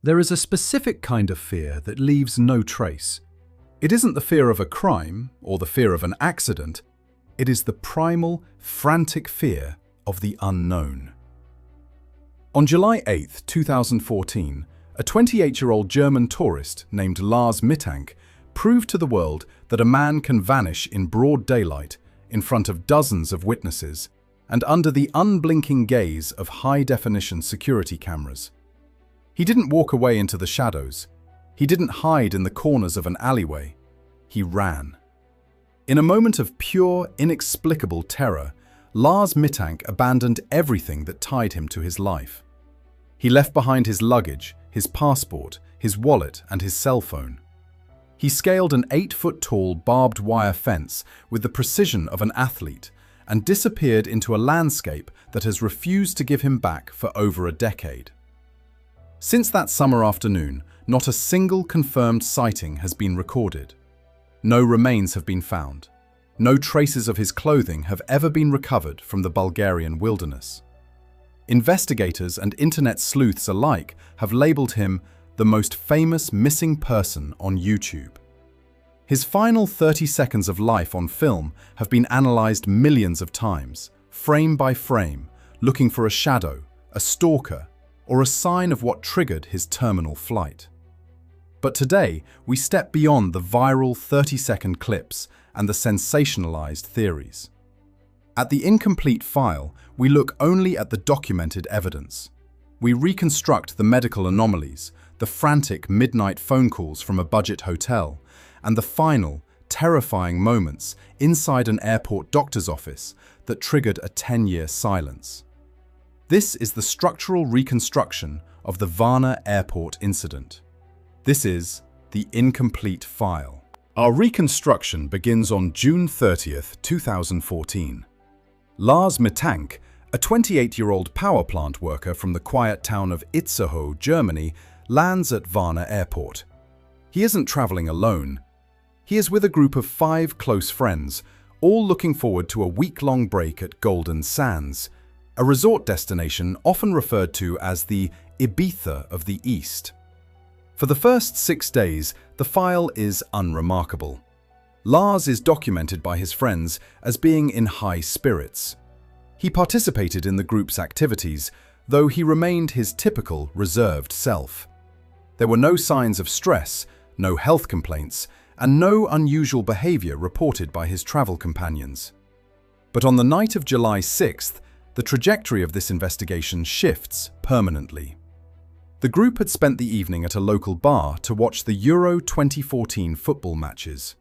There is a specific kind of fear that leaves no trace. It isn't the fear of a crime or the fear of an accident. It is the primal, frantic fear of the unknown. On July 8, 2014, a 28-year-old German tourist named Lars Mittank proved to the world that a man can vanish in broad daylight in front of dozens of witnesses and under the unblinking gaze of high-definition security cameras. He didn't walk away into the shadows. He didn't hide in the corners of an alleyway. He ran. In a moment of pure, inexplicable terror, Lars Mittank abandoned everything that tied him to his life. He left behind his luggage, his passport, his wallet, and his cell phone. He scaled an 8-foot-tall barbed-wire fence with the precision of an athlete and disappeared into a landscape that has refused to give him back for over a decade. Since that summer afternoon, not a single confirmed sighting has been recorded. No remains have been found. No traces of his clothing have ever been recovered from the Bulgarian wilderness. Investigators and internet sleuths alike have labeled him the most famous missing person on YouTube. His final 30 seconds of life on film have been analyzed millions of times, frame by frame, looking for a shadow, a stalker, or a sign of what triggered his terminal flight. But today, we step beyond the viral 30-second clips and the sensationalized theories. At the incomplete file, we look only at the documented evidence. We reconstruct the medical anomalies, the frantic midnight phone calls from a budget hotel, and the final, terrifying moments inside an airport doctor's office that triggered a 10-year silence. This is the structural reconstruction of the Varna Airport incident. This is the incomplete file. Our reconstruction begins on June 30th, 2014. Lars Mittank, a 28-year-old power plant worker from the quiet town of Itzehoe, Germany, lands at Varna Airport. He isn't traveling alone. He is with a group of 5 close friends, all looking forward to a week-long break at Golden Sands, a resort destination often referred to as the Ibiza of the East. For the first 6 days, the file is unremarkable. Lars is documented by his friends as being in high spirits. He participated in the group's activities, though he remained his typical reserved self. There were no signs of stress, no health complaints, and no unusual behavior reported by his travel companions. But on the night of July 6th, the trajectory of this investigation shifts permanently. The group had spent the evening at a local bar to watch the Euro 2014 football matches.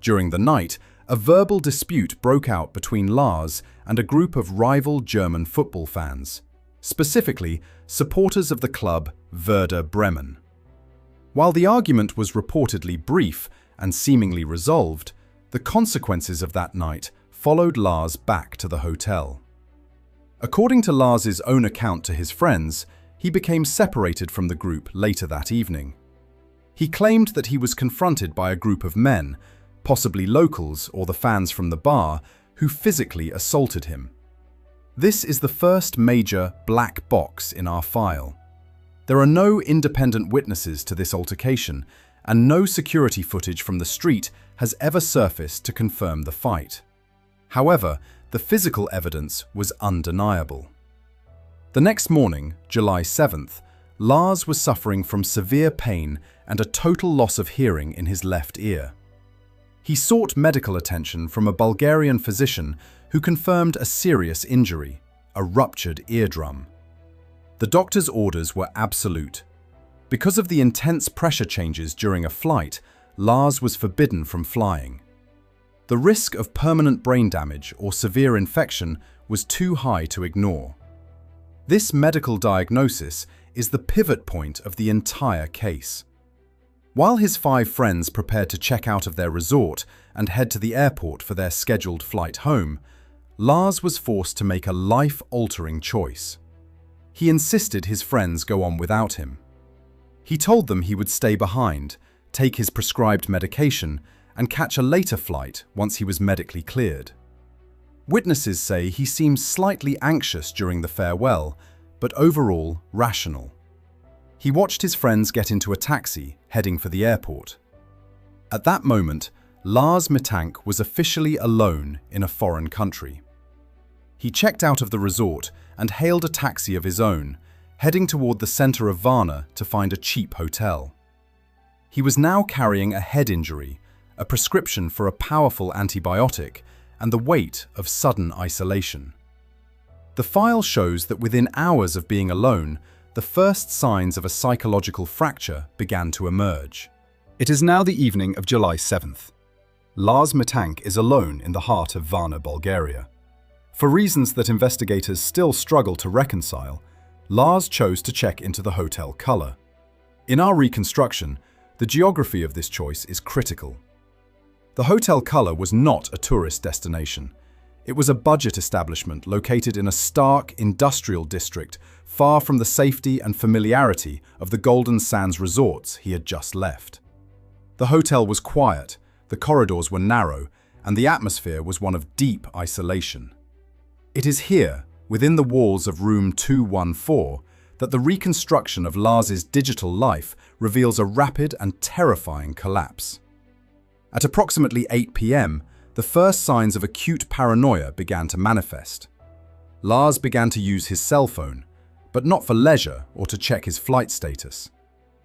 During the night, a verbal dispute broke out between Lars and a group of rival German football fans, specifically supporters of the club Werder Bremen. While the argument was reportedly brief and seemingly resolved, the consequences of that night followed Lars back to the hotel. According to Lars's own account to his friends, he became separated from the group later that evening. He claimed that he was confronted by a group of men, possibly locals or the fans from the bar, who physically assaulted him. This is the first major black box in our file. There are no independent witnesses to this altercation, and no security footage from the street has ever surfaced to confirm the fight. However, the physical evidence was undeniable. The next morning, July 7th, Lars was suffering from severe pain and a total loss of hearing in his left ear. He sought medical attention from a Bulgarian physician who confirmed a serious injury, a ruptured eardrum. The doctor's orders were absolute. Because of the intense pressure changes during a flight, Lars was forbidden from flying. The risk of permanent brain damage or severe infection was too high to ignore. This medical diagnosis is the pivot point of the entire case. While his 5 friends prepared to check out of their resort and head to the airport for their scheduled flight home, Lars was forced to make a life-altering choice. He insisted his friends go on without him. He told them he would stay behind, take his prescribed medication, and catch a later flight once he was medically cleared. Witnesses say he seemed slightly anxious during the farewell, but overall rational. He watched his friends get into a taxi, heading for the airport. At that moment, Lars Mittank was officially alone in a foreign country. He checked out of the resort and hailed a taxi of his own, heading toward the center of Varna to find a cheap hotel. He was now carrying a head injury, a prescription for a powerful antibiotic, and the weight of sudden isolation. The file shows that within hours of being alone, the first signs of a psychological fracture began to emerge. It is now the evening of July 7th. Lars Mittank is alone in the heart of Varna, Bulgaria. For reasons that investigators still struggle to reconcile, Lars chose to check into the hotel color. In our reconstruction, the geography of this choice is critical. The hotel color was not a tourist destination. It was a budget establishment located in a stark industrial district far from the safety and familiarity of the Golden Sands resorts he had just left. The hotel was quiet, the corridors were narrow, and the atmosphere was one of deep isolation. It is here, within the walls of room 214, that the reconstruction of Lars's digital life reveals a rapid and terrifying collapse. At approximately 8 p.m., the first signs of acute paranoia began to manifest. Lars began to use his cell phone, but not for leisure or to check his flight status.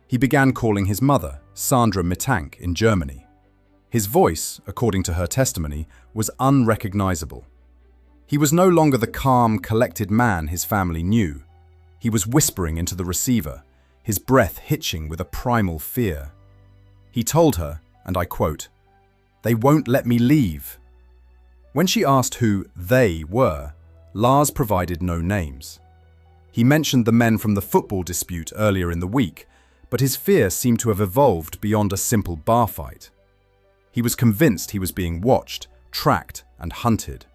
He began calling his mother, Sandra Mittank, in Germany. His voice, according to her testimony, was unrecognizable. He was no longer the calm, collected man his family knew. He was whispering into the receiver, his breath hitching with a primal fear. He told her, and I quote, "They won't let me leave." When she asked who they were, Lars provided no names. He mentioned the men from the football dispute earlier in the week, but his fear seemed to have evolved beyond a simple bar fight. He was convinced he was being watched, tracked, and hunted.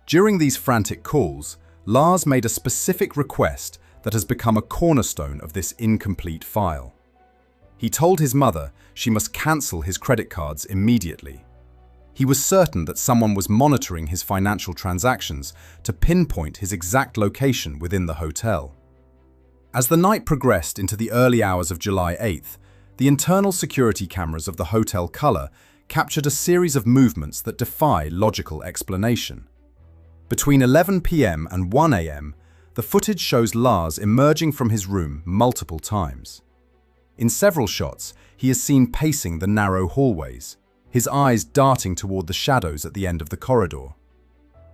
During these frantic calls, Lars made a specific request that has become a cornerstone of this incomplete file. He told his mother she must cancel his credit cards immediately. He was certain that someone was monitoring his financial transactions to pinpoint his exact location within the hotel. As the night progressed into the early hours of July 8th, the internal security cameras of the hotel color captured a series of movements that defy logical explanation. Between 11 p.m. and 1 a.m., the footage shows Lars emerging from his room multiple times. In several shots, he is seen pacing the narrow hallways, his eyes darting toward the shadows at the end of the corridor.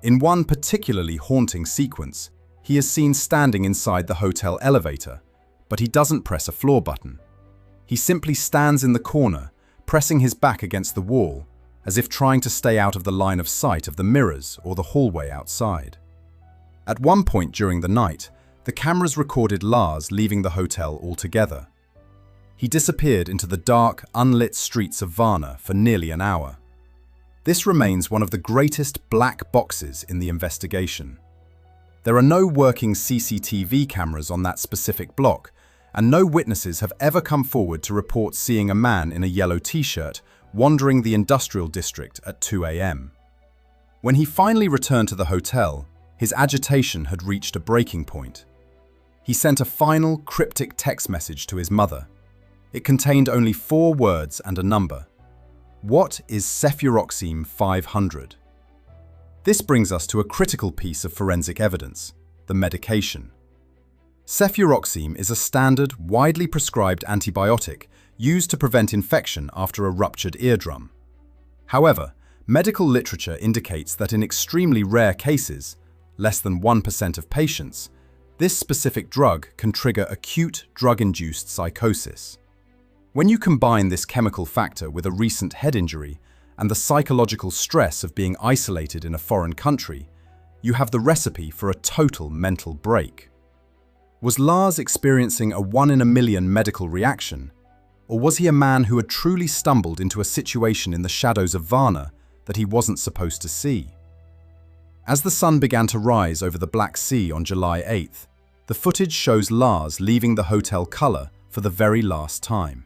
In one particularly haunting sequence, he is seen standing inside the hotel elevator, but he doesn't press a floor button. He simply stands in the corner, pressing his back against the wall, as if trying to stay out of the line of sight of the mirrors or the hallway outside. At one point during the night, the cameras recorded Lars leaving the hotel altogether. He disappeared into the dark, unlit streets of Varna for nearly an hour. This remains one of the greatest black boxes in the investigation. There are no working CCTV cameras on that specific block, and no witnesses have ever come forward to report seeing a man in a yellow t-shirt wandering the industrial district at 2 a.m. When he finally returned to the hotel, his agitation had reached a breaking point. He sent a final cryptic text message to his mother. It contained only 4 words and a number. What is Cefuroxime 500? This brings us to a critical piece of forensic evidence, the medication. Cefuroxime is a standard, widely prescribed antibiotic used to prevent infection after a ruptured eardrum. However, medical literature indicates that in extremely rare cases, less than 1% of patients, this specific drug can trigger acute drug-induced psychosis. When you combine this chemical factor with a recent head injury and the psychological stress of being isolated in a foreign country, you have the recipe for a total mental break. Was Lars experiencing a 1 in a million medical reaction, or was he a man who had truly stumbled into a situation in the shadows of Varna that he wasn't supposed to see? As the sun began to rise over the Black Sea on July 8th, the footage shows Lars leaving the hotel color for the very last time.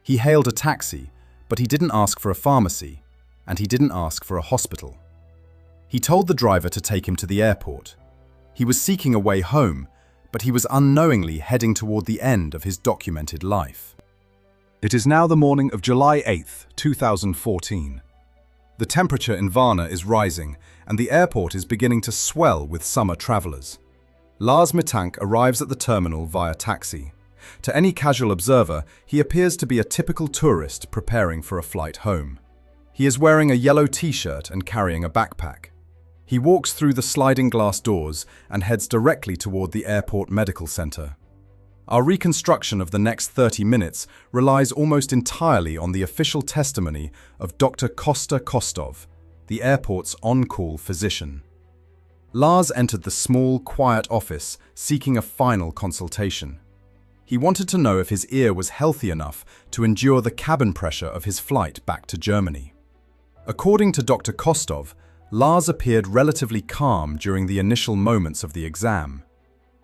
He hailed a taxi, but he didn't ask for a pharmacy, and he didn't ask for a hospital. He told the driver to take him to the airport. He was seeking a way home, but he was unknowingly heading toward the end of his documented life. It is now the morning of July 8th, 2014. The temperature in Varna is rising, and the airport is beginning to swell with summer travelers. Lars Mittank arrives at the terminal via taxi. To any casual observer, he appears to be a typical tourist preparing for a flight home. He is wearing a yellow t-shirt and carrying a backpack. He walks through the sliding glass doors and heads directly toward the Airport Medical Center. Our reconstruction of the next 30 minutes relies almost entirely on the official testimony of Dr. Kosta Kostov, the airport's on-call physician. Lars entered the small, quiet office seeking a final consultation. He wanted to know if his ear was healthy enough to endure the cabin pressure of his flight back to Germany. According to Dr. Kostov, Lars appeared relatively calm during the initial moments of the exam.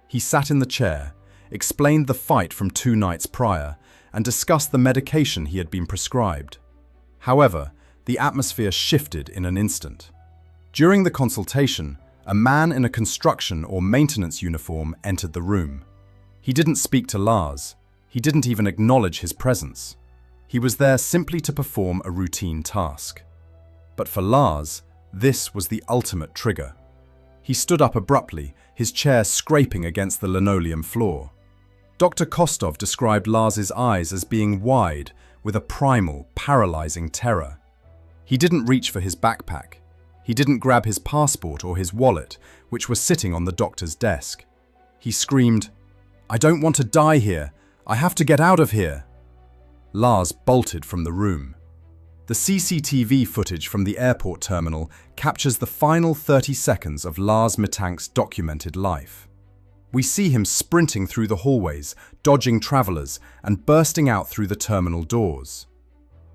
He sat in the chair, explained the fight from 2 nights prior, and discussed the medication he had been prescribed. However, the atmosphere shifted in an instant. During the consultation, a man in a construction or maintenance uniform entered the room. He didn't speak to Lars. He didn't even acknowledge his presence. He was there simply to perform a routine task. But for Lars, this was the ultimate trigger. He stood up abruptly, his chair scraping against the linoleum floor. Dr. Kostov described Lars's eyes as being wide, with a primal, paralyzing terror. He didn't reach for his backpack. He didn't grab his passport or his wallet, which were sitting on the doctor's desk. He screamed, "I don't want to die here. I have to get out of here." Lars bolted from the room. The CCTV footage from the airport terminal captures the final 30 seconds of Lars Mittank's documented life. We see him sprinting through the hallways, dodging travelers, and bursting out through the terminal doors.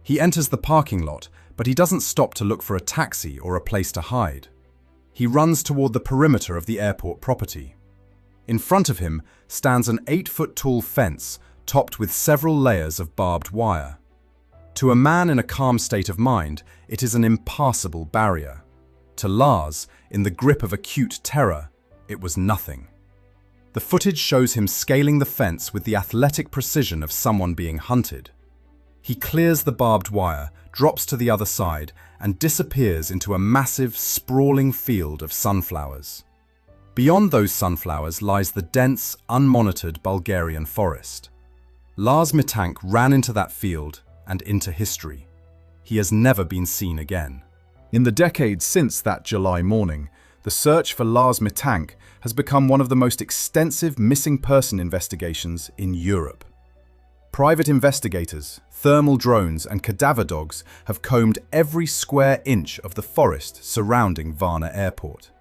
He enters the parking lot, but he doesn't stop to look for a taxi or a place to hide. He runs toward the perimeter of the airport property. In front of him stands an 8-foot-tall fence topped with several layers of barbed wire. To a man in a calm state of mind, it is an impassable barrier. To Lars, in the grip of acute terror, it was nothing. The footage shows him scaling the fence with the athletic precision of someone being hunted. He clears the barbed wire, drops to the other side, and disappears into a massive, sprawling field of sunflowers. Beyond those sunflowers lies the dense, unmonitored Bulgarian forest. Lars Mittank ran into that field and into history. He has never been seen again. In the decades since that July morning, the search for Lars Mittank has become one of the most extensive missing person investigations in Europe. Private investigators, thermal drones, and cadaver dogs have combed every square inch of the forest surrounding Varna Airport.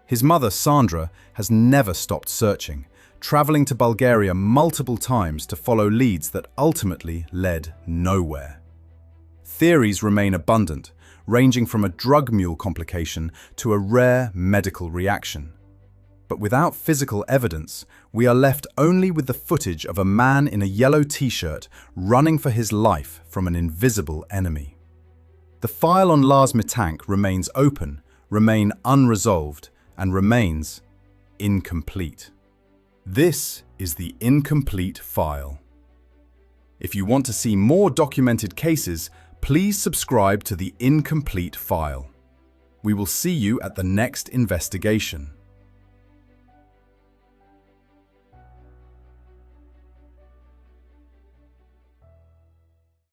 His mother, Sandra, has never stopped searching, traveling to Bulgaria multiple times to follow leads that ultimately led nowhere. Theories remain abundant, ranging from a drug mule complication to a rare medical reaction. But without physical evidence, we are left only with the footage of a man in a yellow t-shirt running for his life from an invisible enemy. The file on Lars Mittank remains open, remains unresolved, and remains incomplete. This is the incomplete file. If you want to see more documented cases, please subscribe to the incomplete file. We will see you at the next investigation.